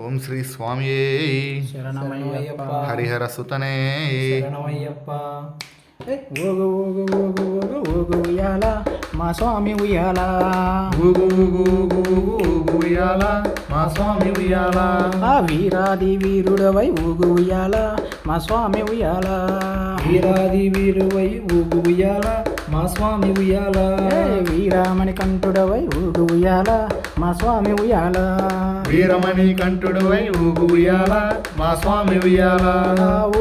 ఓం శ్రీ స్వామియే శరణమయ్యప్ప హరిహర సుతనే శరణమయ్యప్ప. ఊగు ఊగు ఊగు ఊగు ఊగు ఉయ్యాల మా స్వామి ఉయ్యాల. ఊగు ఊగు ఊగు ఊగు ఉయ్యాల మా స్వామి ఉయ్యాల. ఆ వీరాది వీరుడవై ఊగు ఉయ్యాల మా స్వామి ఉయ్యాల. వీరాది వీరువై ఊగు ఉయ్యాల మా స్వామి ఉయ్యాల. వీరామణి కంఠుడవై ఊగు ఉయ్యాల మా స్వామి ఉయ్యాల. వీరమణి కంఠుడవై ఊగు ఉయ్యాల మా స్వామి ఉయ్యాల.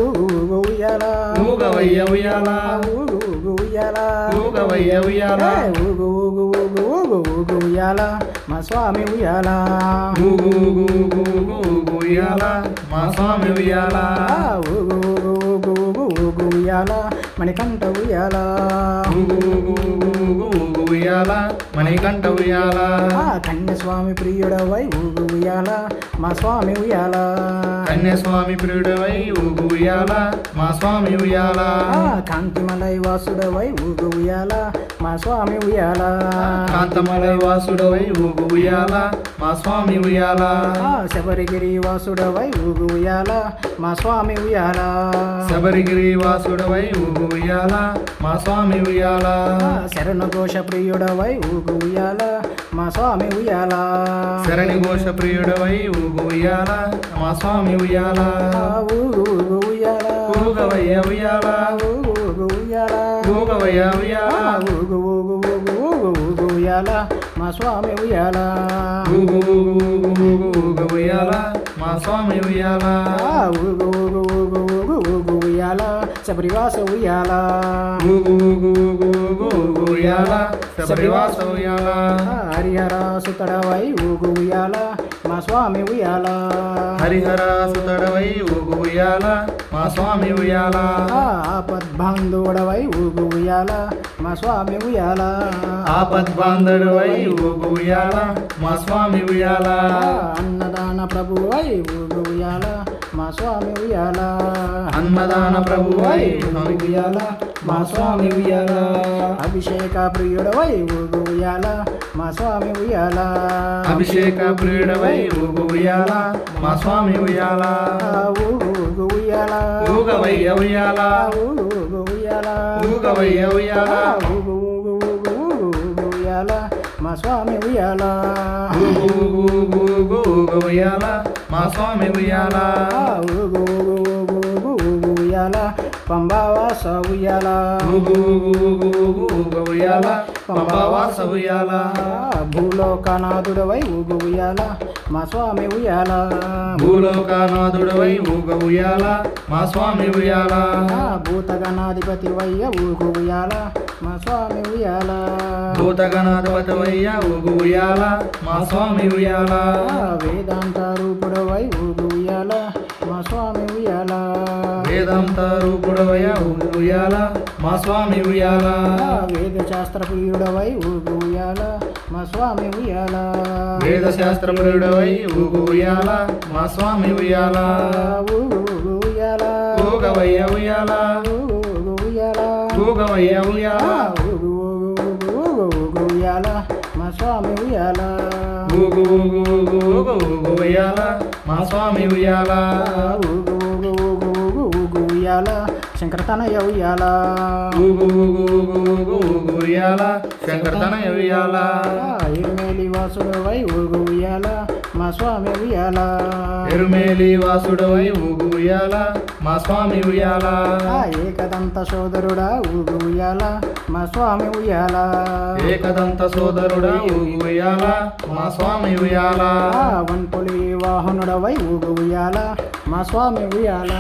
ఊగు ఉయ్యాల ఊగవయ్య ఉయ్యాల ఊగు ఊగు ఉయ్యాల ఊగవయ్య ఉయ్యాల. ఊగు ఊగు ఊగు ఊగు ఊగు ఉయ్యాల మా స్వామి ఉయ్యాల. ఊగు ఊగు ఊగు ఊగు ఊగు ఉయ్యాల మా స్వామి ఉయ్యాల. ఊగు ఊగు ఊగు ఊగు ఊగు ఉయ్యాల మణికంఠ ఉయ్యాల. ఊగు ఊగు ఊగు ఊగు ఊగు ఉయ్యాల మణికంఠ ఉయ్యాల. కన్యస్వామి ప్రియుడవై ఊగు ఉయ్యాల మా స్వామి ఉయ్యాల. కన్యస్వామి ప్రియుడవై ఊగు ఉయ్యాల మా స్వామి ఉయ్యాల. కాంతిమలై వాసుడవై ఊగు ఉయ్యాల మా స్వామి ఉయ్యాల. కాంతమలై వాసుడవై ఊగు ఉయ్యాల మా స్వామి ఉయ్యాల. శబరిగిరి వాసుడవై ఊగు ఉయ్యాల మా స్వామి ఉయ్యాల. శబరిగిరి వాసుడవై ఊగు ఉయ్యాల మా స్వామి ఉయ్యాల. శరణు ఘోష ప్రియుడవై ఊగు ఉయ్యాల మా స్వామి ఉయ్యాల. శరణి ఘోష ప్రియుడవై ఊగు ఉయ్యాల మా స్వామి ఉయ్యాల. ఊగు ఊగు ఉయ్యాల ఊగవయ్య ఉయ్యాల ఊగు ఊగు ఉయ్యాల ఊగవయ్య ఉయ్యాల. ఊగు ఊగు ఊగు ఊగు ఊగు ఉయ్యాల మా స్వామి ఉయ్యాల. ఊగు ఊగు ఊగు ఊగు ఊగు ఉయ్యాల మా స్వామి ఉయ్యాల. ఊగు ఊగు ఊగు ఊగు ఊగు ఉయ్యాల శబరివాస ఉయ్యాల. ఊగు ఊగు ఊగు ఊగు ఊగు ఉయ్యాల శబరివాస ఉయ్యాల. హరిహర సుతడవై ఊగు ఉయ్యాల మా స్వామి ఉయ్యాల. హరిహర సుతడవై ఊగు ఉయ్యాల మా స్వామి ఉయ్యాల. ఆపద్బాంధుడవై ఊగు ఉయ్యాల మా స్వామి ఉయ్యాల. ఆపద్బాంధుడవై ఊగు ఉయ్యాల మా స్వామి ఉయ్యాల. అన్నదాన ప్రభువై ఊగు ఉయ్యాల మా స్వామి ఉయ్యాల. అన్నదాన ప్రభువై ఊగు ఉయ్యాల మా స్వామి ఉయ్యాల. అభిషేక ప్రియుడవై ఊగు ఉయ్యాల మా స్వామి ఉయ్యాల. అభిషేక ప్రియుడవై ఊగు ఉయ్యాల మా స్వామి ఉయ్యాల. ఊగు ఊగు ఉయ్యాల ఊగవయ్య ఉయ్యాల ఊగు ఊగు ఉయ్యాల ఊగవయ్య ఉయ్యాల. ఊగు ఊగు ఊగు ఊగు ఊగు ఉయ్యాల మా స్వామి ఉయ్యాల. ఊగు ఊగు ఊగు ఊగు ఊగు ఉయ్యాల మా స్వామి ఉయ్యాల. ఊగు ఊగు ఊగు ఊగు ఊగు ఉయ్యాల పంబావాస ఉయ్యాల. ఊగు ఊగు ఊగు ఊగు ఊగు ఉయ్యాల పంబావాస ఉయ్యాల. భూలోకనాథుడవై ఊగు ఉయ్యాల మా స్వామి ఉయ్యాల. భూలోకనాథుడవై ఊగ ఉయ్యాల మా స్వామి ఉయ్యాల. భూతగణాధిపతి వయ్య ఊగు ఉయ్యాల మా స్వామి ఉయ్యాల. భూతగణాధిపతివయ్య ఊగు ఉయ్యాల మా స్వామి ఉయ్యాల. వేదాంత రూపుడవై ఊగు ఉయ్యాల మా స్వామి ఉయ్యాల. వేదాంత రూపుడవయ్య ఊగు ఉయ్యాల మా స్వామి ఉయ్యాల. వేద శాస్త్ర ప్రియుడవై ఊగు ఉయ్యాల మా స్వామి ఉయ్యాల. వేద శాస్త్ర ప్రియుడవై ఊగు ఉయ్యాల మా స్వామి ఉయ్యాల. ఊగు ఊగు ఉయ్యాల ఊగవయ్య ఉయ్యాల ఊగు ఊగు ఉయ్యాల ఊగవయ్య ఉయ్యాల. ఊగు ఊగు ఊగు ఊగు ఊగు ఉయ్యాల మా స్వామి ఉయ్యాల. ఊగు ఊగు ఊగు ఊగు ఊగు ఉయ్యాల మా స్వామి ఉయ్యాల. ఊగు ఊగు ఊగు ఊగు ఊగు ఉయ్యాల శంకరతనయ ఉయ్యాల. ఊగు ఊగు ఊగు ఊగు ఊగు ఉయ్యాల శంకరతనయ ఉయ్యాల. ఇరుమేలి వాసుడవై ఊగు ఉయ్యాల మా స్వామి ఉయ్యాల. ఎరుమేలి వాసుడవై ఊగు ఉయ్యాల మా స్వామి ఉయ్యాల. ఏకదంత సోదరుడా ఊగు ఉయ్యాల మా స్వామి ఉయ్యాల. ఏకదంత సోదరుడా ఊగు ఉయ్యాల మా స్వామి ఉయ్యాల. వన్పులి వాహనుడవై ఊగు ఉయ్యాల మా స్వామి ఉయ్యాల.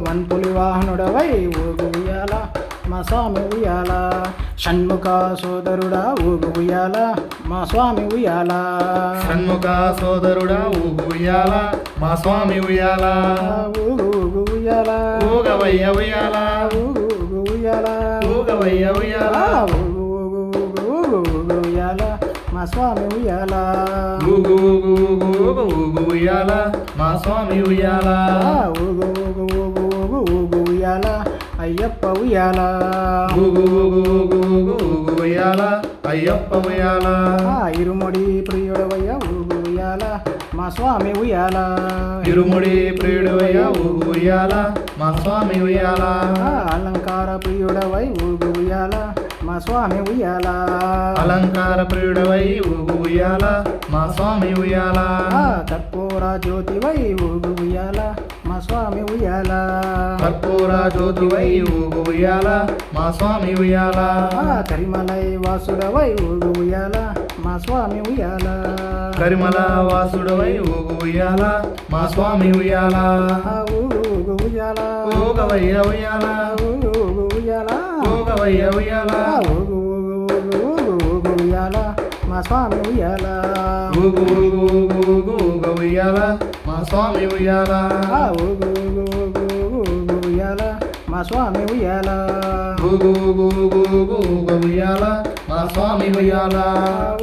వన్పులి వాహనుడవై ఊగు ఉయ్యాల మా స్వామి ఉయ్యాల. షణ్ముఖ సోదరుడా ఊగు ఉయ్యాల మా స్వామి ఉయ్యాల. షణ్ముఖ సోదరుడా ఊగు ఉయ్యాల మా స్వామి ఉయ్యాల. ఊగు ఊగు ఉయ్యాల ఊగవయ్య ఉయ్యాల ఊగు ఊగు ఉయ్యాల ఊగవయ్య ఉయ్యాల. ఊగు ఊగు ఊగు ఊగు ఊగు ఉయ్యాల మా స్వామి ఉయ్యాల. ఊగు ఊగు ఊగు ఊగు ఊగు ఉయ్యాల మా స్వామి ఉయ్యాల. ఊగు ఊగు ఊగు ఊగు ఊగు ఉయ్యాల అయ్యప్ప ఉయ్యాల. ఊగు ఊగు ఊగు ఊగు ఊగు ఉయ్యాల అయ్యప్ప ఉయ్యాల. ఇరుముడి ప్రియుడవయ్య ఊగు ఉయ్యాల ఉయ్యాల మా స్వామి ఉయ్యాల ఇరుముడి ప్రియుడవయ్య ఊగు ఉయ్యాల మా స్వామి ఉయ్యాల అలంకార ప్రియుడవై ఊగు ఉయ్యాల మా స్వామి ఉయ్యాల అలంకార ప్రియుడవై ఊగు ఉయ్యాల మా స్వామి ఉయ్యాల కర్పూర జ్యోతివై ఊగు ఉయ్యాల మా స్వామి ఉయ్యాల కర్పూర జ్యోతివై ఊగు ఉయ్యాల మా స్వామి ఉయ్యాల కరిమలై వాసుడవై ఊగు ఉయ్యాల మా స్వామి ఉయ్యాల కరిమల వాసుడవై ఊగు ఉయ్యాల మా స్వామి ఉయ్యాల ఊగు ఉయ్యాల ఊగవయ్య ఉయ్యాల ఊగు ఉయ్యాల ఊగవయ్య ఉయ్యాల ఊగు ఉయ్యాల మా స్వామి ఉయ్యాల ఊగు ఊగు ఊగు ఊగు ఊగ ఉయ్యాల మా స్వామి ఉయ్యాల ఊగు ఉయ్యాల మా స్వామి ఉయ్యాల ఊగు ఊగు ఊగు ఊగు ఊగ ఉయ్యాల మా స్వామి ఉయ్యాల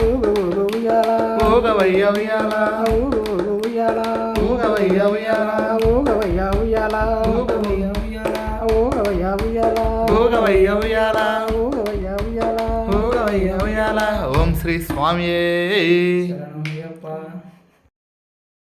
ఊగు ఉయ్యాల ఊగవయ్య ఉయ్యాల ఊగు ఉయ్యాల ఊగవయ్య ఉయ్యాల ఊగవయ్య ఉయ్యాల ఊగవయ్య ఉయ్యాల ఊగవయ్య ఉయ్యాల ఊగవయ్య ఉయ్యాల ఊగవయ్య ఉయ్యాల ఊగవయ్య ఉయ్యాల ఓం శ్రీ స్వామియే శరణమయ్యప్ప.